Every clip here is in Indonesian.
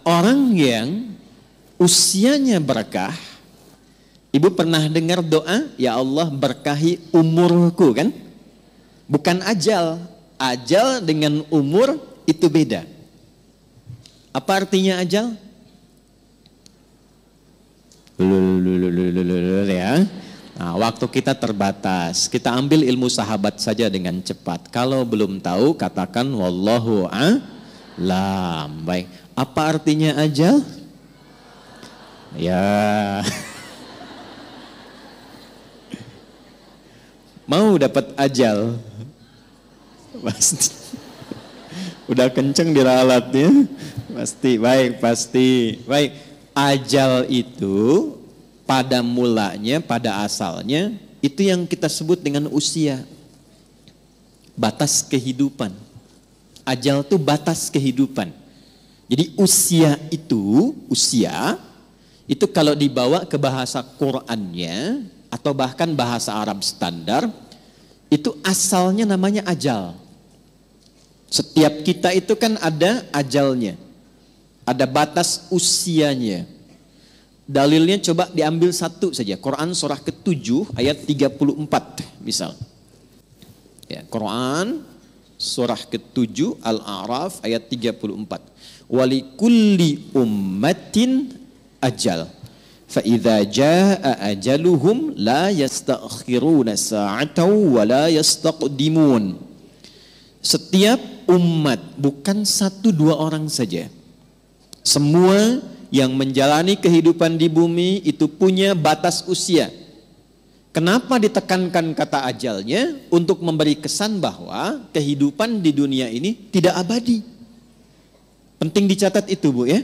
Orang yang usianya berkah, ibu pernah dengar doa, ya Allah berkahi umurku kan? Bukan ajal. Ajal dengan umur itu beda. Apa artinya ajal? Ya. Nah, waktu kita terbatas. Kita ambil ilmu sahabat saja dengan cepat. Kalau belum tahu, katakan wallahu a'lam. Baik. Apa artinya ajal? Ya. Mau dapat ajal? Pasti. Udah kenceng diralatnya? Pasti. Baik, pasti. Baik. Ajal itu pada mulanya, pada asalnya, itu yang kita sebut dengan usia. Batas kehidupan. Ajal itu batas kehidupan. Jadi usia itu kalau dibawa ke bahasa Qur'annya, atau bahkan bahasa Arab standar, itu asalnya namanya ajal. Setiap kita itu kan ada ajalnya. Ada batas usianya. Dalilnya coba diambil satu saja. Quran surah ke-7 ayat 34 misal. Ya, Quran surah ke-7 Al-A'raf ayat 34. Walikulli ummatin ajal. Fa idza jaa ajaluhum la yastakhiruna sa'atan wa la yastaqdimun. Setiap umat, bukan satu dua orang saja. Semua yang menjalani kehidupan di bumi itu punya batas usia. Kenapa ditekankan kata ajalnya? Untuk memberi kesan bahwa kehidupan di dunia ini tidak abadi. Penting dicatat itu, Bu, ya.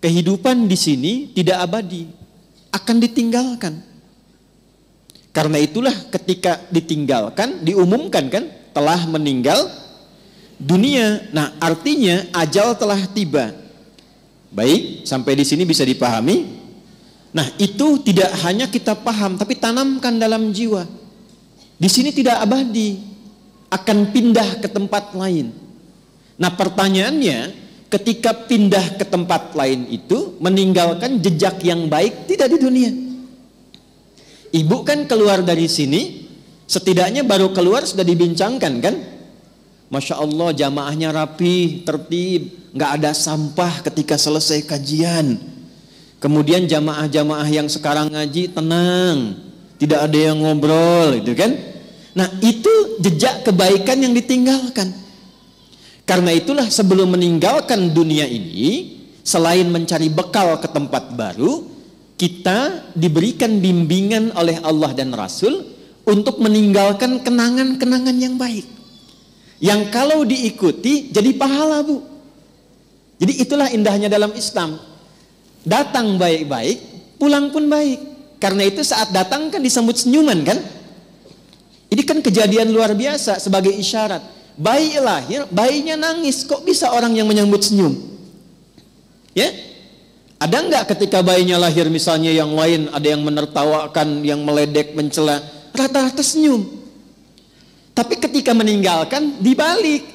Kehidupan di sini tidak abadi, akan ditinggalkan. Karena itulah ketika ditinggalkan, diumumkan kan, telah meninggal dunia. Nah, artinya ajal telah tiba. Baik, sampai di sini bisa dipahami. Nah, itu tidak hanya kita paham, tapi tanamkan dalam jiwa. Di sini tidak abadi, akan pindah ke tempat lain. Nah, pertanyaannya, ketika pindah ke tempat lain itu, meninggalkan jejak yang baik tidak di dunia. Ibu kan keluar dari sini, setidaknya baru keluar sudah dibincangkan kan? Masya Allah, jamaahnya rapi, tertib, nggak ada sampah ketika selesai kajian. Kemudian jamaah-jamaah yang sekarang ngaji tenang, tidak ada yang ngobrol, itu kan? Nah, itu jejak kebaikan yang ditinggalkan. Karena itulah sebelum meninggalkan dunia ini, selain mencari bekal ke tempat baru, kita diberikan bimbingan oleh Allah dan Rasul untuk meninggalkan kenangan-kenangan yang baik. Yang kalau diikuti jadi pahala, Bu. Jadi itulah indahnya dalam Islam. Datang baik-baik, pulang pun baik. Karena itu saat datang kan disambut senyuman kan? Ini kan kejadian luar biasa sebagai isyarat. Bayi lahir, bayinya nangis. Kok bisa orang yang menyambut senyum? Ya? Ada enggak ketika bayinya lahir misalnya yang lain, ada yang menertawakan, yang meledek, mencela, rata-rata senyum. Tapi ketika meninggalkan, dibalik.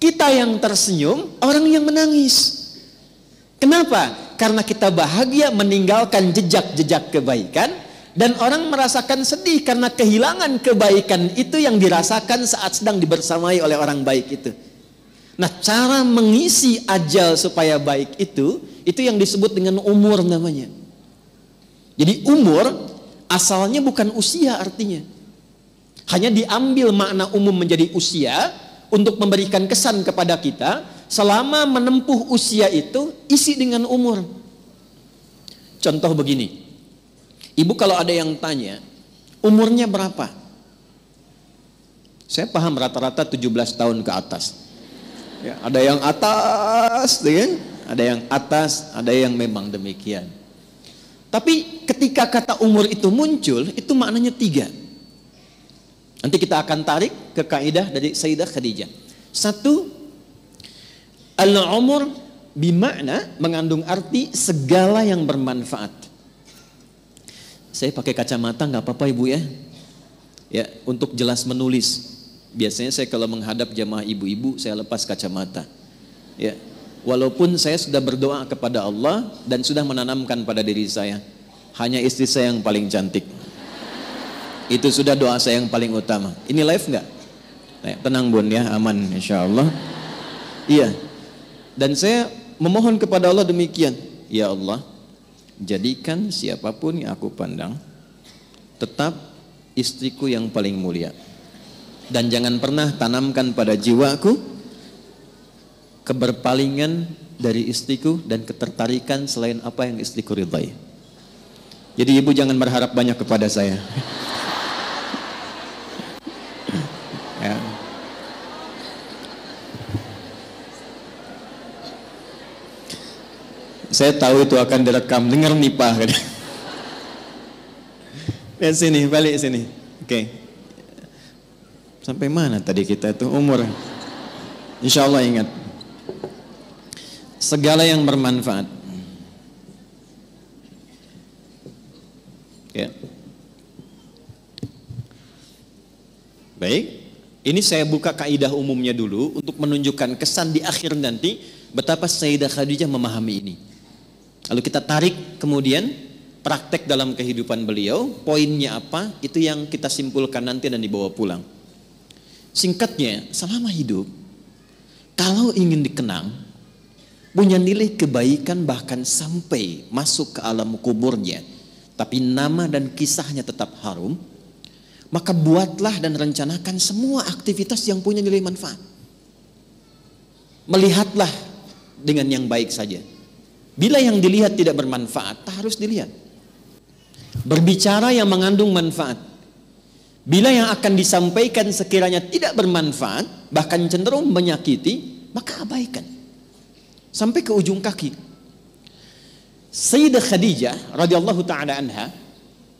Kita yang tersenyum, orang yang menangis. Kenapa? Karena kita bahagia meninggalkan jejak-jejak kebaikan, dan orang merasakan sedih karena kehilangan kebaikan itu yang dirasakan saat sedang dibersamai oleh orang baik itu. Nah, cara mengisi ajal supaya baik itu yang disebut dengan umur namanya. Jadi umur asalnya bukan usia artinya. Hanya diambil makna umum menjadi usia untuk memberikan kesan kepada kita. Selama menempuh usia itu isi dengan umur. Contoh begini. Ibu kalau ada yang tanya, umurnya berapa? Saya paham rata-rata 17 tahun ke atas. Ya, ada yang atas, ya? Ada yang atas, ada yang memang demikian. Tapi ketika kata umur itu muncul, itu maknanya 3. Nanti kita akan tarik ke kaidah dari Sayyidah Khadijah. 1, al-umur bimakna mengandung arti segala yang bermanfaat. Saya pakai kacamata nggak apa-apa Ibu ya. Ya, untuk jelas menulis. Biasanya saya kalau menghadap jamaah ibu-ibu saya lepas kacamata. Ya. Walaupun saya sudah berdoa kepada Allah dan sudah menanamkan pada diri saya, hanya istri saya yang paling cantik. Itu sudah doa saya yang paling utama. Ini live nggak? Tenang bun ya, aman insya Allah. Iya. Dan saya memohon kepada Allah demikian. Ya Allah, jadikan siapapun yang aku pandang tetap istriku yang paling mulia. Dan jangan pernah tanamkan pada jiwaku keberpalingan dari istriku dan ketertarikan selain apa yang istriku ridhai. Jadi ibu jangan berharap banyak kepada saya. Ya. Saya tahu itu akan direkam, dengar nih Pak. Lihat sini, balik sini. Oke. Sampai mana tadi kita itu umur? Insya Allah ingat. Segala yang bermanfaat. Ya. Baik. Ini saya buka kaidah umumnya dulu untuk menunjukkan kesan di akhir nanti betapa Sayyidah Khadijah memahami ini. Lalu kita tarik kemudian praktek dalam kehidupan beliau, poinnya apa, itu yang kita simpulkan nanti dan dibawa pulang. Singkatnya, selama hidup, kalau ingin dikenang, punya nilai kebaikan bahkan sampai masuk ke alam kuburnya, tapi nama dan kisahnya tetap harum, maka buatlah dan rencanakan semua aktivitas yang punya nilai manfaat. Melihatlah dengan yang baik saja. Bila yang dilihat tidak bermanfaat, tak harus dilihat. Berbicara yang mengandung manfaat. Bila yang akan disampaikan sekiranya tidak bermanfaat, bahkan cenderung menyakiti, maka abaikan. Sampai ke ujung kaki. Sayyidah Khadijah radhiyallahu taala anha,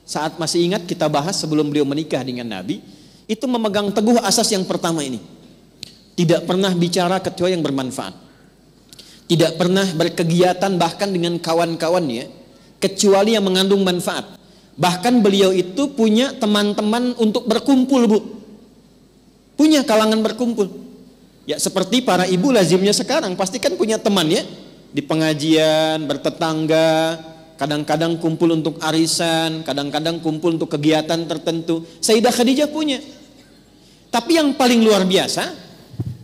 saat masih ingat kita bahas sebelum beliau menikah dengan Nabi, itu memegang teguh asas yang pertama ini. Tidak pernah bicara kecuali yang bermanfaat. Tidak pernah berkegiatan bahkan dengan kawan-kawannya kecuali yang mengandung manfaat. Bahkan beliau itu punya teman-teman untuk berkumpul, Bu. Punya kalangan berkumpul. Ya seperti para ibu lazimnya sekarang, pasti kan punya teman ya. Di pengajian, bertetangga, kadang-kadang kumpul untuk arisan, kadang-kadang kumpul untuk kegiatan tertentu. Sayyidah Khadijah punya. Tapi yang paling luar biasa,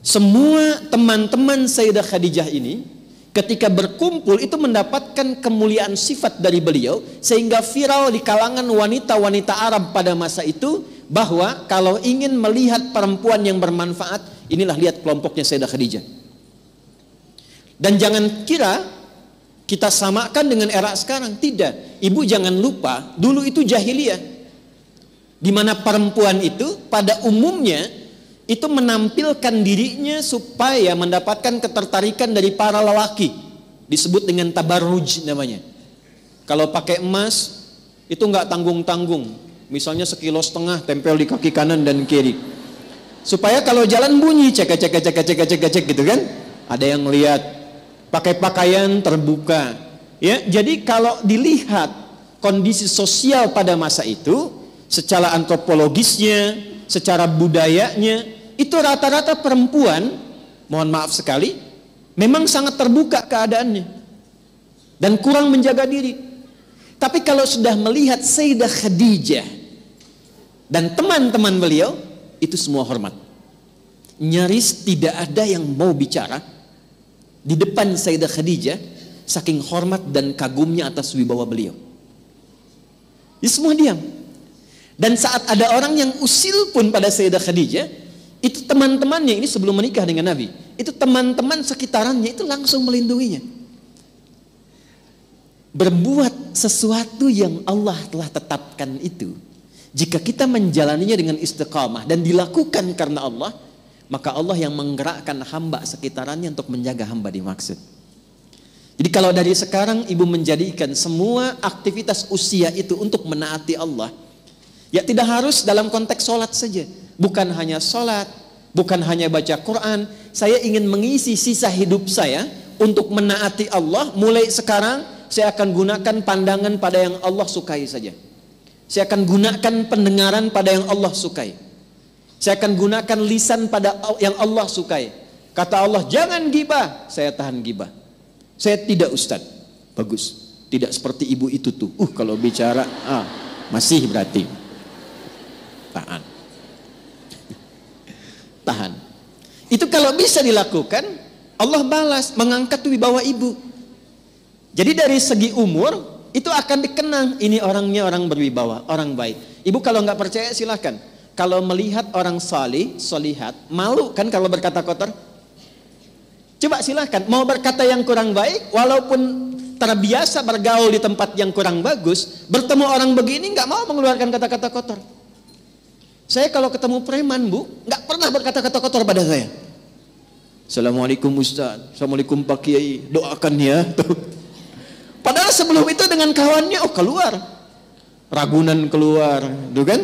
semua teman-teman Sayyidah Khadijah ini ketika berkumpul itu mendapatkan kemuliaan sifat dari beliau, sehingga viral di kalangan wanita-wanita Arab pada masa itu bahwa kalau ingin melihat perempuan yang bermanfaat, inilah lihat kelompoknya Sayyidah Khadijah. Dan jangan kira kita samakan dengan era sekarang, tidak. Ibu jangan lupa, dulu itu jahiliyah, di mana perempuan itu pada umumnya itu menampilkan dirinya supaya mendapatkan ketertarikan dari para lelaki. Disebut dengan tabarruj namanya. Kalau pakai emas itu nggak tanggung-tanggung. Misalnya 1,5 kilo tempel di kaki kanan dan kiri. Supaya kalau jalan bunyi cek gitu kan. Ada yang lihat. Pakai pakaian terbuka. Ya, jadi kalau dilihat kondisi sosial pada masa itu, secara antropologisnya, secara budayanya, itu rata-rata perempuan, mohon maaf sekali, memang sangat terbuka keadaannya dan kurang menjaga diri. Tapi kalau sudah melihat Sayyidah Khadijah dan teman-teman beliau, itu semua hormat. Nyaris tidak ada yang mau bicara di depan Sayyidah Khadijah, saking hormat dan kagumnya atas wibawa beliau. Ini semua diam. Dan saat ada orang yang usil pun pada Sayyidah Khadijah, itu teman-temannya, ini sebelum menikah dengan Nabi, itu teman-teman sekitarannya itu langsung melindunginya. Berbuat sesuatu yang Allah telah tetapkan itu, jika kita menjalaninya dengan istiqamah dan dilakukan karena Allah, maka Allah yang menggerakkan hamba sekitarannya untuk menjaga hamba dimaksud. Jadi kalau dari sekarang ibu menjadikan semua aktivitas usia itu untuk menaati Allah, ya tidak harus dalam konteks sholat saja. Bukan hanya sholat, bukan hanya baca Quran. Saya ingin mengisi sisa hidup saya untuk menaati Allah. Mulai sekarang saya akan gunakan pandangan pada yang Allah sukai saja. Saya akan gunakan pendengaran pada yang Allah sukai. Saya akan gunakan lisan pada yang Allah sukai. Kata Allah, jangan gibah. Saya tahan gibah. Saya tidak Ustaz. Bagus. Tidak seperti ibu itu tuh. Kalau bicara, masih berarti. Tahan. Tahan. Itu kalau bisa dilakukan, Allah balas, mengangkat wibawa ibu. Jadi dari segi umur, itu akan dikenang. Ini orangnya orang berwibawa, orang baik. Ibu kalau nggak percaya silakan. Kalau melihat orang salih, solihat, malu kan kalau berkata kotor? Coba silakan, mau berkata yang kurang baik, walaupun terbiasa bergaul di tempat yang kurang bagus, bertemu orang begini nggak mau mengeluarkan kata-kata kotor. Saya kalau ketemu preman bu, nggak pernah berkata-kata kotor pada saya. Assalamualaikum Ustaz, Assalamualaikum Pak Kiai, doakan ya. Padahal sebelum itu dengan kawannya, keluar, Ragunan keluar, tuh kan?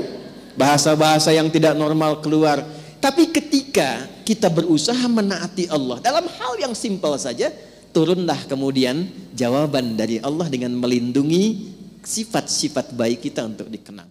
Bahasa-bahasa yang tidak normal keluar. Tapi ketika kita berusaha menaati Allah dalam hal yang simpel saja, turunlah kemudian jawaban dari Allah dengan melindungi sifat-sifat baik kita untuk dikenang.